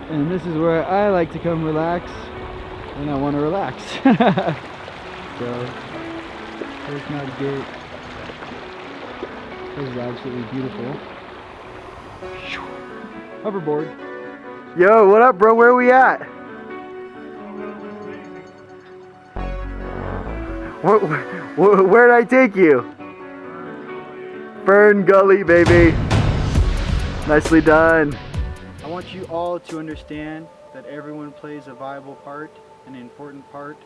And this is where I like to come relax when I want to relax. So, there's Mount Gate. This is absolutely beautiful. Hoverboard. Yo, what up, bro? Where are we at? Where'd I take you? Fern Gully, baby. Nicely done. I want you all to understand that everyone plays a viable part, an important part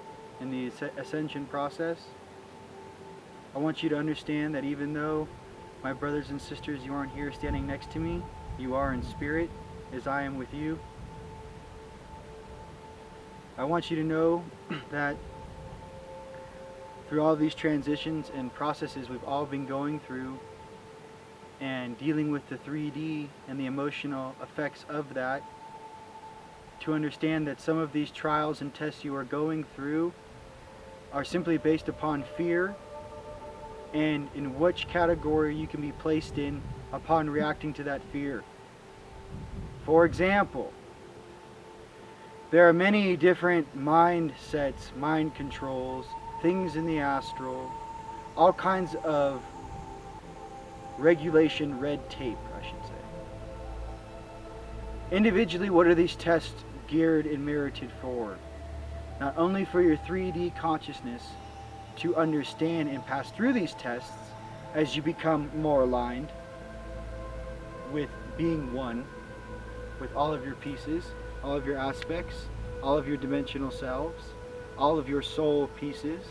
in the ascension process. I want you to understand that even though, my brothers and sisters, you aren't here standing next to me, you are in spirit, as I am with you. I want you to know that through all these transitions and processes we've all been going through and dealing with the 3D and the emotional effects of that, to understand that some of these trials and tests you are going through are simply based upon fear and in which category you can be placed in upon reacting to that fear. For example, there are many different mindsets, mind controls, things in the astral, all kinds of regulation, red tape, I should say. Individually, what are these tests geared and merited for? Not only for your 3D consciousness to understand and pass through these tests as you become more aligned with being one, with all of your pieces, all of your aspects, all of your dimensional selves, all of your soul pieces.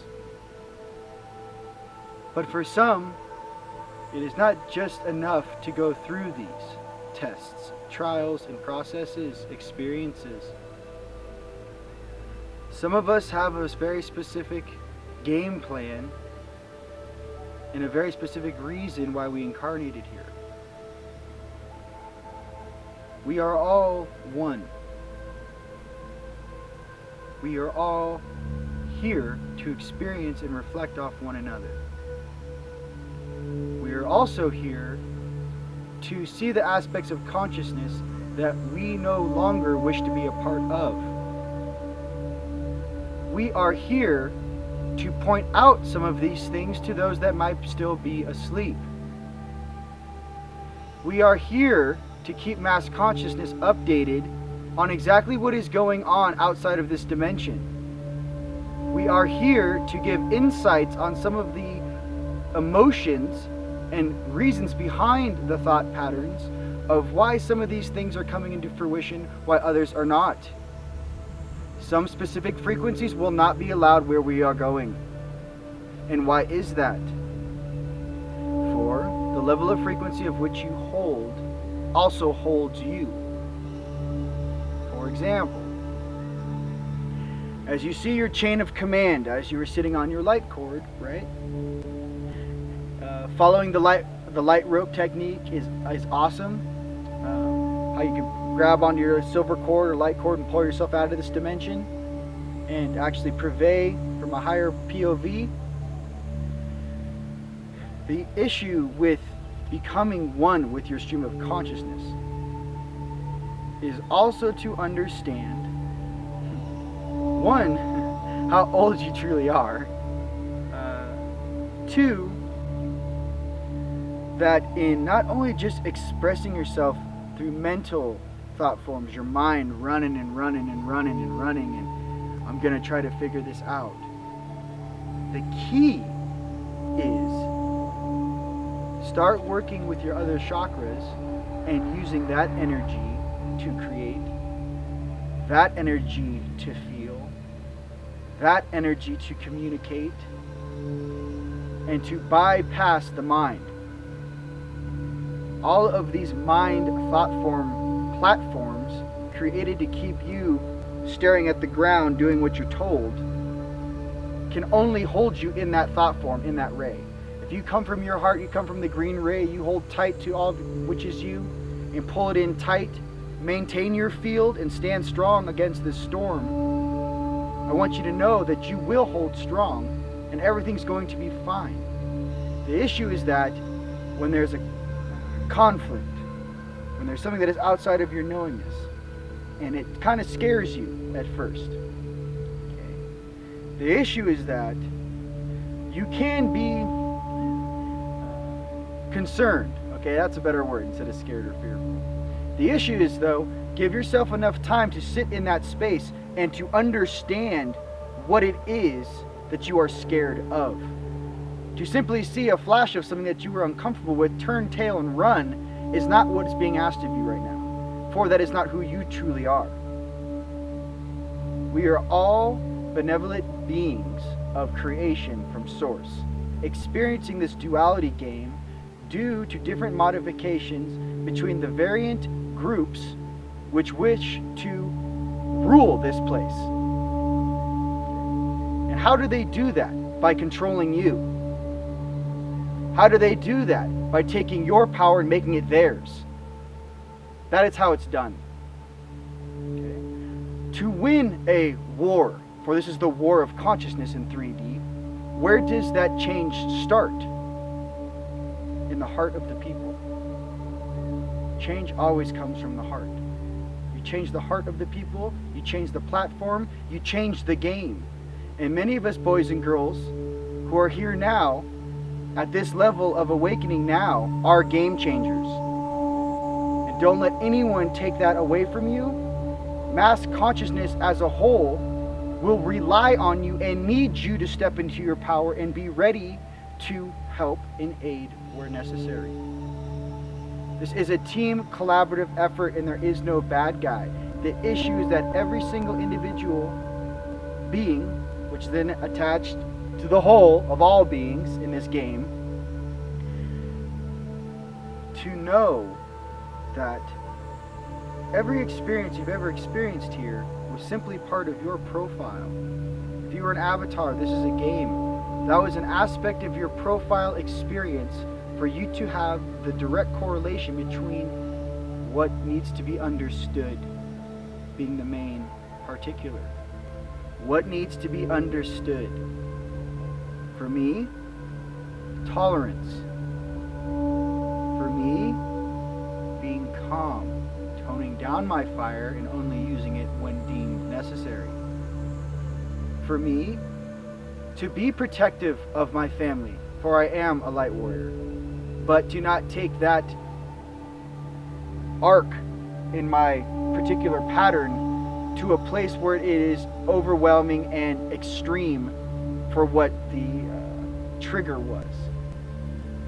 But for some, it is not just enough to go through these tests, trials and processes, experiences. Some of us have a very specific game plan and a very specific reason why we incarnated here. We are all one. We are all here to experience and reflect off one another. We are also here to see the aspects of consciousness that we no longer wish to be a part of. We are here to point out some of these things to those that might still be asleep. We are here to keep mass consciousness updated on exactly what is going on outside of this dimension. We are here to give insights on some of the emotions and reasons behind the thought patterns of why some of these things are coming into fruition, why others are not. Some specific frequencies will not be allowed where we are going. And why is that? For the level of frequency of which you hold also holds you. For example, as you see your chain of command, as you were sitting on your light cord, right? Following the light rope technique is awesome. How you can grab onto your silver cord or light cord and pull yourself out of this dimension and actually purvey from a higher POV. The issue with becoming one with your stream of consciousness is also to understand, one, how old you truly are, two, that in not only just expressing yourself through mental thought forms, your mind running and running and running and running, and I'm gonna try to figure this out. The key is start working with your other chakras and using that energy to create, that energy to feel, that energy to communicate, and to bypass the mind. all of these mind thought form platforms created to keep you staring at the ground doing what you're told can only hold you in that thought form, in that ray. If you come from your heart, you come from the green ray, you hold tight to all which is you and pull it in tight, maintain your field and stand strong against this storm. I want you to know that you will hold strong and everything's going to be fine. The issue is that when there's a conflict, when there's something that is outside of your knowingness, and it kind of scares you at first. Okay? The issue is that you can be concerned. Okay, that's a better word instead of scared or fearful. The issue is, though, give yourself enough time to sit in that space and to understand what it is that you are scared of. To simply see a flash of something that you were uncomfortable with, turn tail and run, is not what is being asked of you right now. For that is not who you truly are. We are all benevolent beings of creation from Source, experiencing this duality game due to different modifications between the variant groups which wish to rule this place. And how do they do that? By controlling you. How do they do that? By taking your power and making it theirs. That is how it's done. Okay. To win a war, for this is the war of consciousness in 3D, where does that change start? In the heart of the people. Change always comes from the heart. You change the heart of the people, you change the platform, you change the game. And many of us boys and girls who are here now, at this level of awakening now, are game changers. And don't let anyone take that away from you. Mass consciousness as a whole will rely on you and need you to step into your power and be ready to help and aid where necessary. This is a team collaborative effort and there is no bad guy. The issue is that every single individual being, which then attached to the whole of all beings in this game, to know that every experience you've ever experienced here was simply part of your profile. If you were an avatar, this is a game. That was an aspect of your profile experience for you to have the direct correlation between what needs to be understood, being the main particular. What needs to be understood? For me, tolerance. For me, being calm, toning down my fire and only using it when deemed necessary. For me, to be protective of my family, for I am a light warrior, but to not take that arc in my particular pattern to a place where it is overwhelming and extreme for what the trigger was.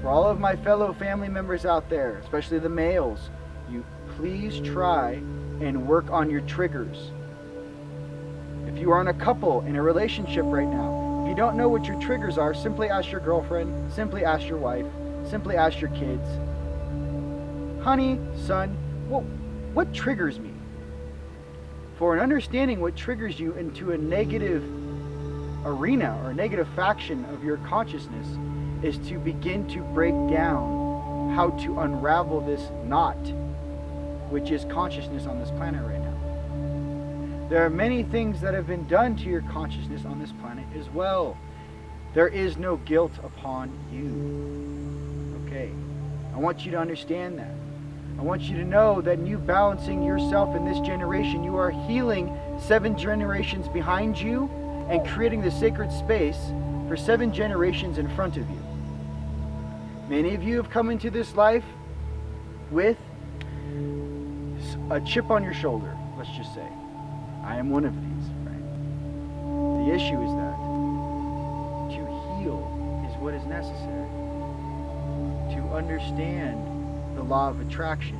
For all of my fellow family members out there, especially the males, you please try and work on your triggers. If you are in a couple, in a relationship right now, if you don't know what your triggers are, simply ask your girlfriend, simply ask your wife, simply ask your kids. Honey, son, what triggers me? For an understanding what triggers you into a negative arena or a negative faction of your consciousness is to begin to break down how to unravel this knot, which is consciousness on this planet right now. There are many things that have been done to your consciousness on this planet as well. There is no guilt upon you. Okay, I want you to understand that. I want you to know that in you balancing yourself in this generation, you are healing 7 generations behind you and creating the sacred space for 7 generations in front of you. Many of you have come into this life with a chip on your shoulder, let's just say. I am one of these, right? The issue is that to heal is what is necessary. To understand the law of attraction,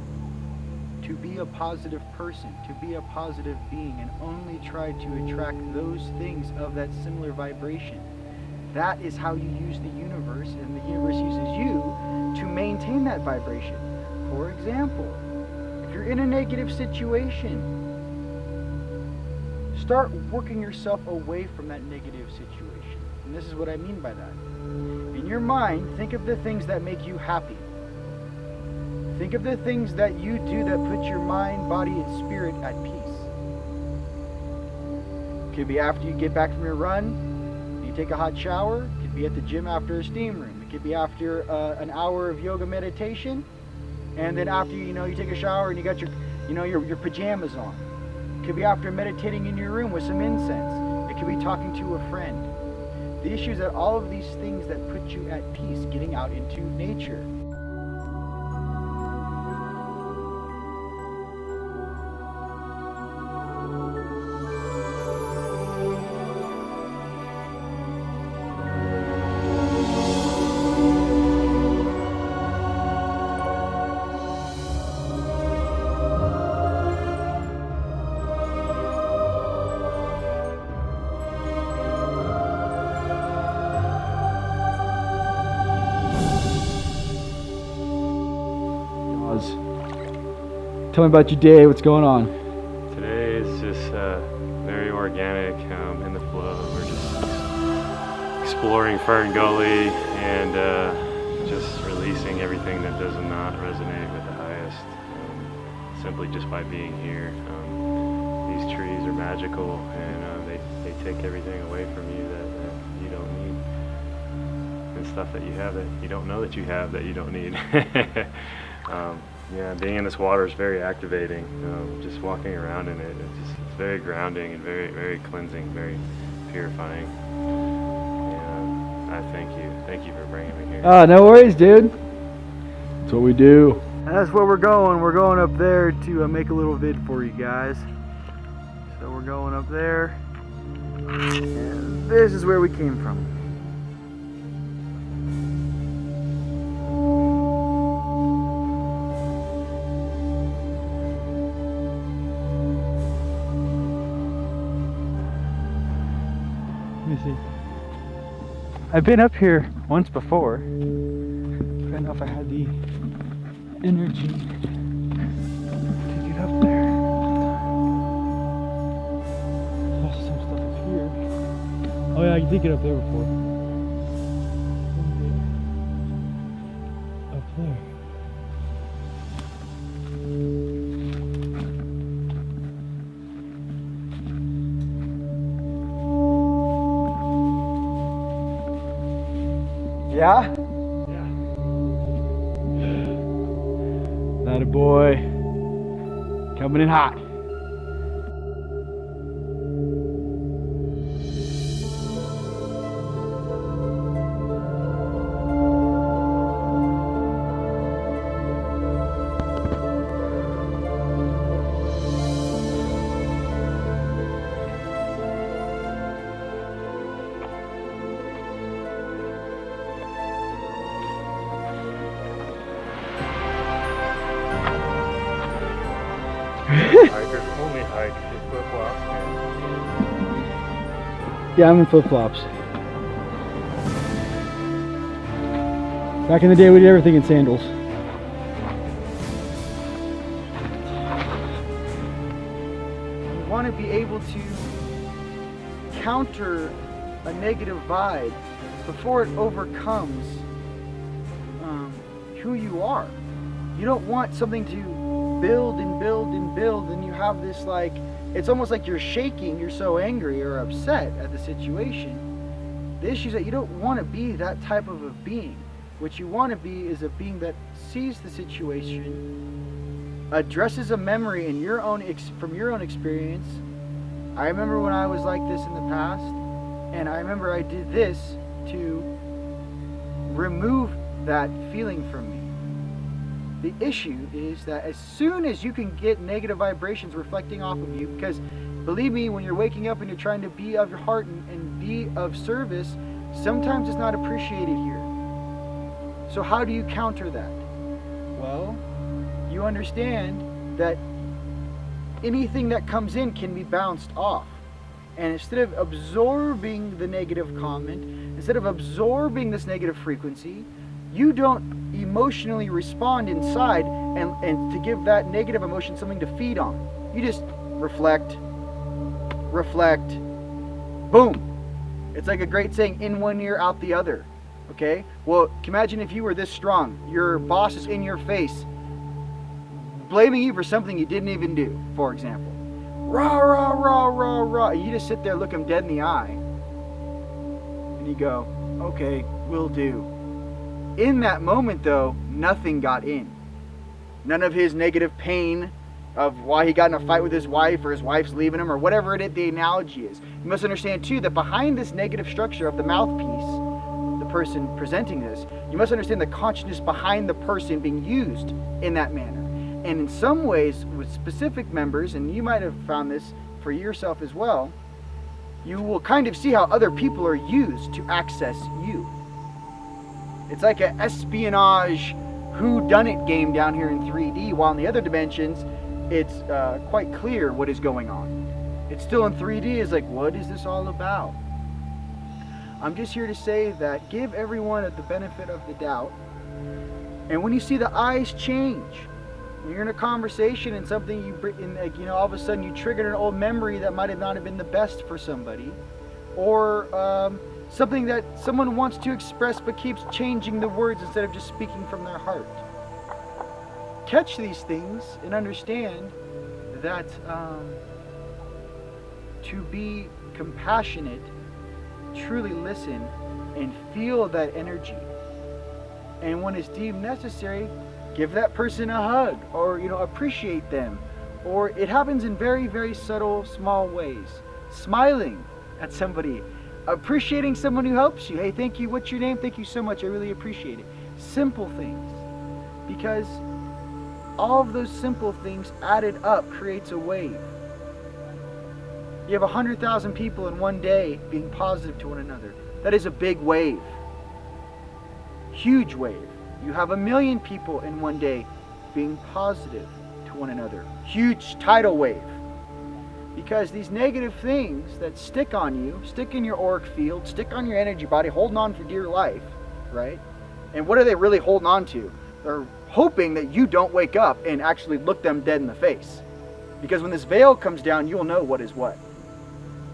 to be a positive person, to be a positive being, and only try to attract those things of that similar vibration. That is how you use the universe, and the universe uses you to maintain that vibration. For example, if you're in a negative situation, start working yourself away from that negative situation. And this is what I mean by that. In your mind, think of the things that make you happy. Think of the things that you do that put your mind, body, and spirit at peace. It could be after you get back from your run, you take a hot shower. It could be at the gym after a steam room. It could be after an hour of yoga meditation. And then after, you take a shower and you got your pajamas on. It could be after meditating in your room with some incense. It could be talking to a friend. The issue is that all of these things that put you at peace, getting out into nature. Tell me about your day. What's going on? Today is just very organic, in the flow. We're just exploring Fern Gully and just releasing everything that does not resonate with the highest, simply just by being here. These trees are magical, and they take everything away from you that you don't need, and stuff that you have that you don't know that you have that you don't need. Yeah, being in this water is very activating. Just walking around in it, it's very grounding and very, very cleansing, very purifying. And I thank you for bringing me here. No worries, dude. That's what we do. And that's where we're going. We're going up there to make a little vid for you guys. So we're going up there. And this is where we came from. Let me see. I've been up here once before. I don't know if I had the energy to get up there. There's also some stuff up here. Oh yeah, I did get up there before. Up there. Yeah? That a boy. Coming in hot. Hikers only hike in flip-flops. Yeah, I'm in flip-flops. Back in the day, we did everything in sandals. You want to be able to counter a negative vibe before it overcomes who you are. You don't want something to build and build and build, and you have this it's almost like you're shaking, you're so angry or upset at the situation. The issue is that you don't want to be that type of a being. What you want to be is a being that sees the situation, addresses a memory in your own from your own experience. I remember when I was like this in the past, and I remember I did this to remove that feeling from me. The issue is that as soon as you can get negative vibrations reflecting off of you, because believe me, when you're waking up and you're trying to be of your heart and be of service, sometimes it's not appreciated here. So how do you counter that? Well, you understand that anything that comes in can be bounced off. And instead of absorbing the negative comment, instead of absorbing this negative frequency, you don't emotionally respond inside and to give that negative emotion something to feed on. You just reflect, boom. It's like a great saying, in one ear, out the other. Okay? Well, imagine if you were this strong. Your boss is in your face, blaming you for something you didn't even do, for example. Rah, rah, rah, rah, rah. You just sit there, look him dead in the eye, and you go, okay, will do. In that moment, though, nothing got in. None of his negative pain of why he got in a fight with his wife, or his wife's leaving him, or whatever it is, the analogy is. You must understand, too, that behind this negative structure of the mouthpiece, the person presenting this, you must understand the consciousness behind the person being used in that manner. And in some ways, with specific members, and you might have found this for yourself as well, you will kind of see how other people are used to access you. It's like an espionage whodunit game down here in 3D, while in the other dimensions, it's quite clear what is going on. It's still in 3D, it's like, what is this all about? I'm just here to say that give everyone the benefit of the doubt. And when you see the eyes change, when you're in a conversation and something all of a sudden you triggered an old memory that might have not have been the best for somebody, or something that someone wants to express but keeps changing the words instead of just speaking from their heart. Catch these things and understand that to be compassionate, truly listen and feel that energy. And when it's deemed necessary, give that person a hug, or appreciate them. Or it happens in very, very subtle, small ways. Smiling at somebody, appreciating someone who helps you. Hey, thank you. What's your name? Thank you so much. I really appreciate it. Simple things. Because all of those simple things added up creates a wave. You have 100,000 people in one day being positive to one another. That is a big wave. Huge wave. You have 1 million people in one day being positive to one another. Huge tidal wave. Because these negative things that stick on you, stick in your auric field, stick on your energy body, holding on for dear life, right? And what are they really holding on to? They're hoping that you don't wake up and actually look them dead in the face. Because when this veil comes down, you'll know what is what.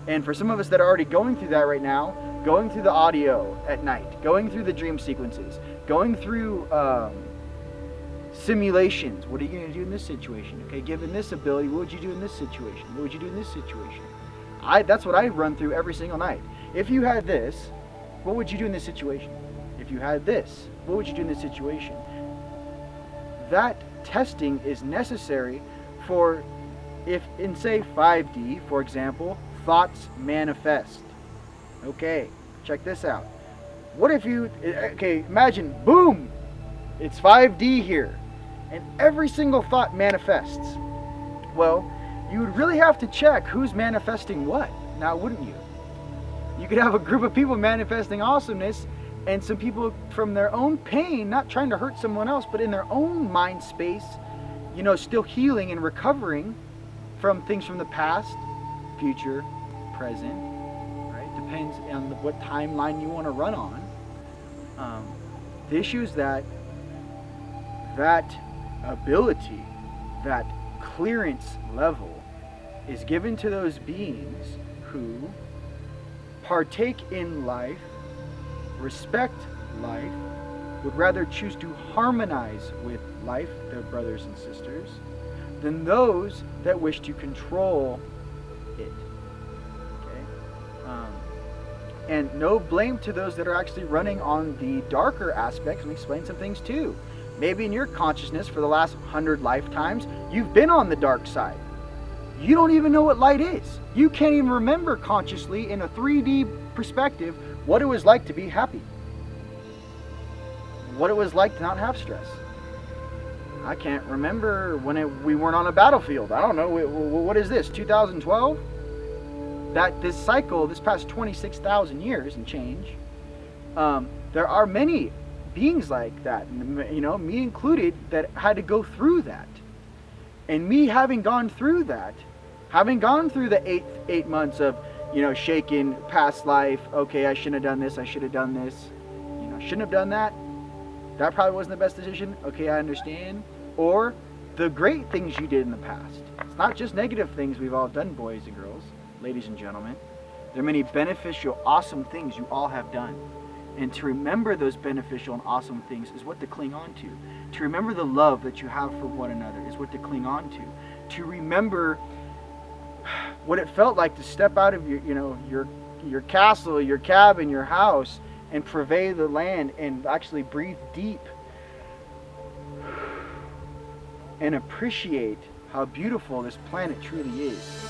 And for some of us that are already going through that right now, going through the audio at night, going through the dream sequences, going through simulations. What are you going to do in this situation? Okay, given this ability, what would you do in this situation? What would you do in this situation? That's what I run through every single night. If you had this, what would you do in this situation? If you had this, what would you do in this situation? That testing is necessary for, if in say 5D, for example, thoughts manifest. Okay, check this out. What if imagine, boom, it's 5D here, and every single thought manifests. Well, you would really have to check who's manifesting what, now wouldn't you? You could have a group of people manifesting awesomeness, and some people from their own pain, not trying to hurt someone else, but in their own mind space, still healing and recovering from things from the past, future, present, right? Depends on what timeline you want to run on. The issue is that ability, that clearance level is given to those beings who partake in life, respect life, would rather choose to harmonize with life, their brothers and sisters, than those that wish to control it. And no blame to those that are actually running on the darker aspects, and explain some things too. Maybe in your consciousness for the last 100 lifetimes, you've been on the dark side. You don't even know what light is. You can't even remember consciously in a 3D perspective what it was like to be happy. What it was like to not have stress. I can't remember when we weren't on a battlefield. I don't know, what is this, 2012? That this cycle, this past 26,000 years and change, there are many beings like that, me included, that had to go through that. And me having gone through that, having gone through the eight months of, shaken past life, okay, I shouldn't have done this, I should have done this, shouldn't have done that. that probably wasn't the best decision. Okay, I understand. Or the great things you did in the past. It's not just negative things we've all done, boys and girls, ladies and gentlemen. There are many beneficial, awesome things you all have done. And to remember those beneficial and awesome things is what to cling on to. To remember the love that you have for one another is what to cling on to. To remember what it felt like to step out of your castle, your cabin, your house, and pervade the land and actually breathe deep and appreciate how beautiful this planet truly is.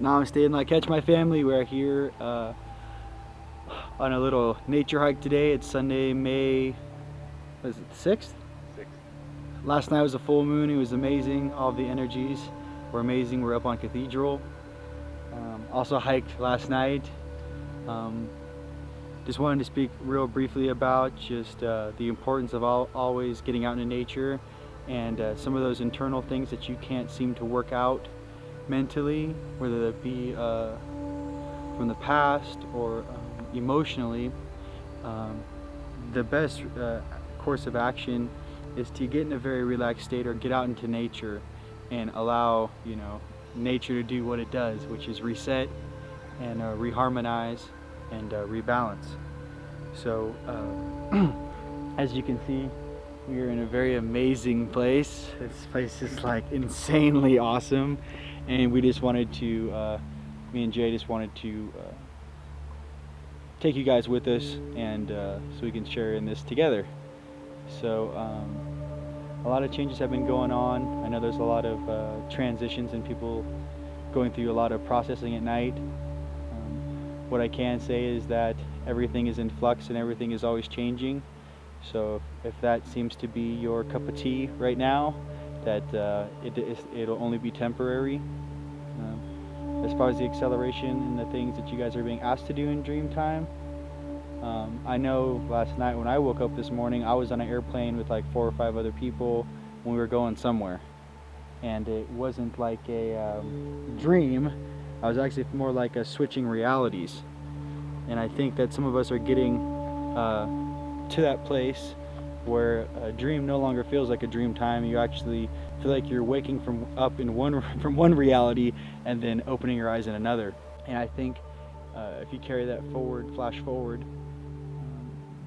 Namaste and catch my family. We're here on a little nature hike today. It's Sunday, May, what is it, 6th? 6th. Last night was a full moon. It was amazing. All the energies were amazing. We're up on Cathedral. Also hiked last night. Just wanted to speak real briefly about just the importance of always getting out into nature and some of those internal things that you can't seem to work out mentally, whether that be from the past or emotionally. The best course of action is to get in a very relaxed state or get out into nature and allow nature to do what it does, which is reset and reharmonize and rebalance. So as you can see, we are in a very amazing place. This place is insanely awesome. And we just wanted to, me and Jay just wanted to take you guys with us and so we can share in this together. So a lot of changes have been going on. I know there's a lot of transitions and people going through a lot of processing at night. What I can say is that everything is in flux and everything is always changing. So if that seems to be your cup of tea right now, that it'll only be temporary. As far as the acceleration and the things that you guys are being asked to do in dream time, I know last night when I woke up this morning, I was on an airplane with 4 or 5 other people when we were going somewhere, and it wasn't like a dream. I was actually more like a switching realities, and I think that some of us are getting to that place where a dream no longer feels like a dream time. You actually feel like you're waking from one reality and then opening your eyes in another. And I think if you carry that forward, flash forward,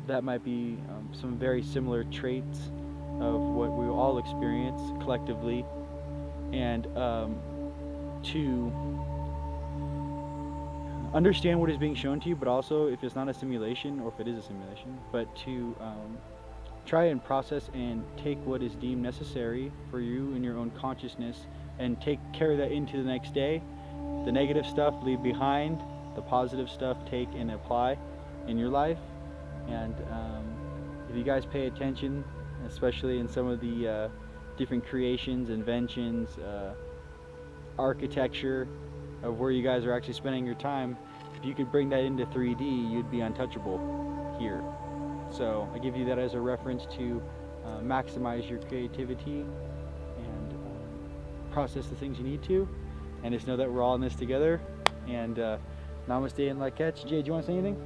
that might be some very similar traits of what we all experience collectively. And to understand what is being shown to you, but also if it's not a simulation or if it is a simulation, but to try and process and take what is deemed necessary for you in your own consciousness and carry that into the next day. The negative stuff leave behind, the positive stuff take and apply in your life. And if you guys pay attention, especially in some of the different creations, inventions, architecture of where you guys are actually spending your time, if you could bring that into 3D, you'd be untouchable here. So I give you that as a reference to maximize your creativity and process the things you need to, and just know that we're all in this together. And namaste and Lak'ech. Jay, do you want to say anything?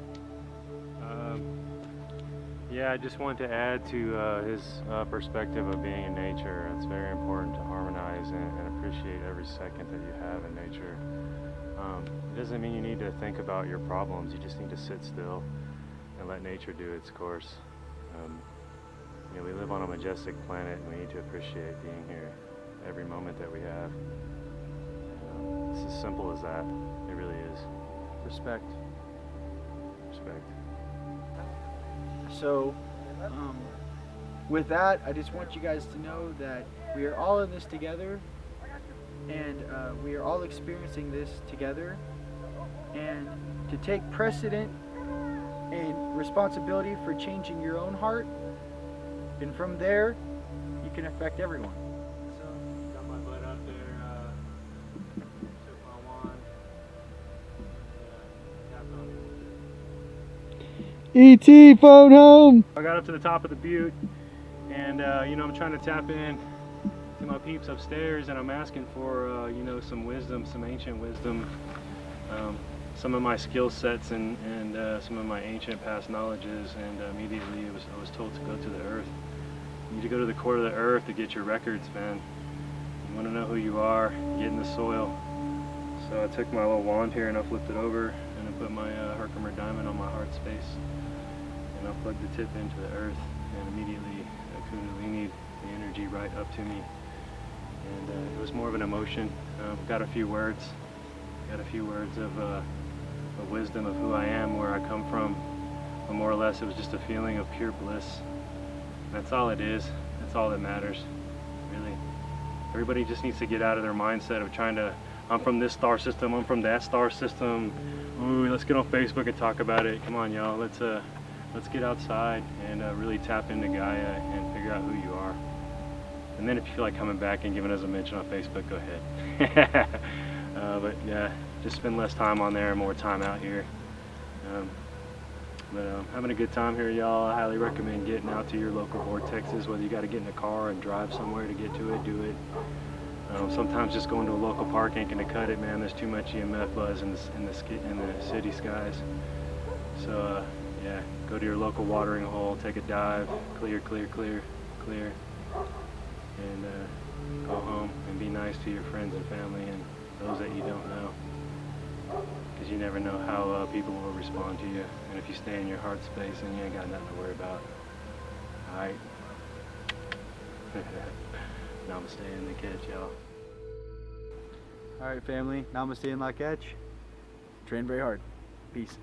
Yeah, I just wanted to add to his perspective of being in nature. It's very important to harmonize and appreciate every second that you have in nature. It doesn't mean you need to think about your problems. You just need to sit still and let nature do its course. You know, we live on a majestic planet and we need to appreciate being here every moment that we have. It's as simple as that. It really is. Respect. Respect. So, with that, I just want you guys to know that we are all in this together, and we are all experiencing this together, and to take precedent and responsibility for changing your own heart, and from there, you can affect everyone. So, got my butt out there, took my wand, tapped on it. ET phone home. I got up to the top of the butte, and you know, I'm trying to tap in to my peeps upstairs, and I'm asking for you know, some wisdom, some ancient wisdom, some of my skill sets, and some of my ancient past knowledges. And immediately I was told to go to the earth. You need to go to the core of the earth to get your records, man. You want to know who you are, get in the soil. So I took my little wand here and I flipped it over, and I put my Herkimer diamond on my heart space, and I plugged the tip into the earth, and immediately Kundalini, the energy, right up to me. And it was more of an emotion. Got a few words of wisdom of who I am, where I come from, but more or less it was just a feeling of pure bliss. That's all it is. That's all that matters, really. Everybody just needs to get out of their mindset of trying to, I'm from this star system, I'm from that star system. Ooh, let's get on Facebook and talk about it. Come on, y'all. Let's get outside and really tap into Gaia and figure out who you are. And then if you feel like coming back and giving us a mention on Facebook, go ahead. But yeah, just spend less time on there and more time out here. Having a good time here, y'all. I highly recommend getting out to your local vortexes, whether you got to get in a car and drive somewhere to get to it, do it. Sometimes just going to a local park ain't gonna cut it, man. There's too much EMF buzz in the city skies. So yeah, go to your local watering hole, take a dive, clear, and go home and be nice to your friends and family and those that you don't know, because you never know how people will respond to you. And if you stay in your heart space, then you ain't got nothing to worry about. All right. Namaste in the catch, y'all. All right, family. Namaste and La Catch. Train very hard. Peace.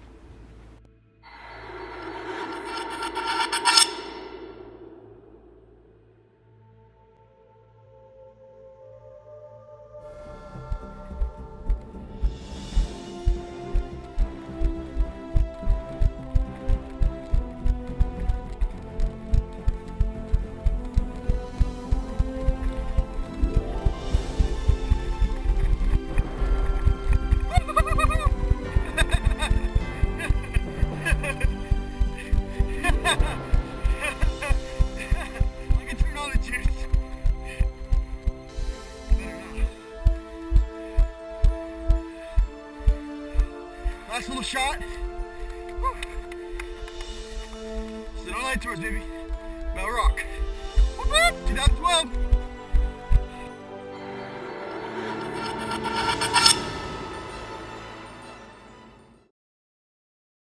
Nice little shot. Woo. Sit on light tours, baby. Bell Rock. 2012.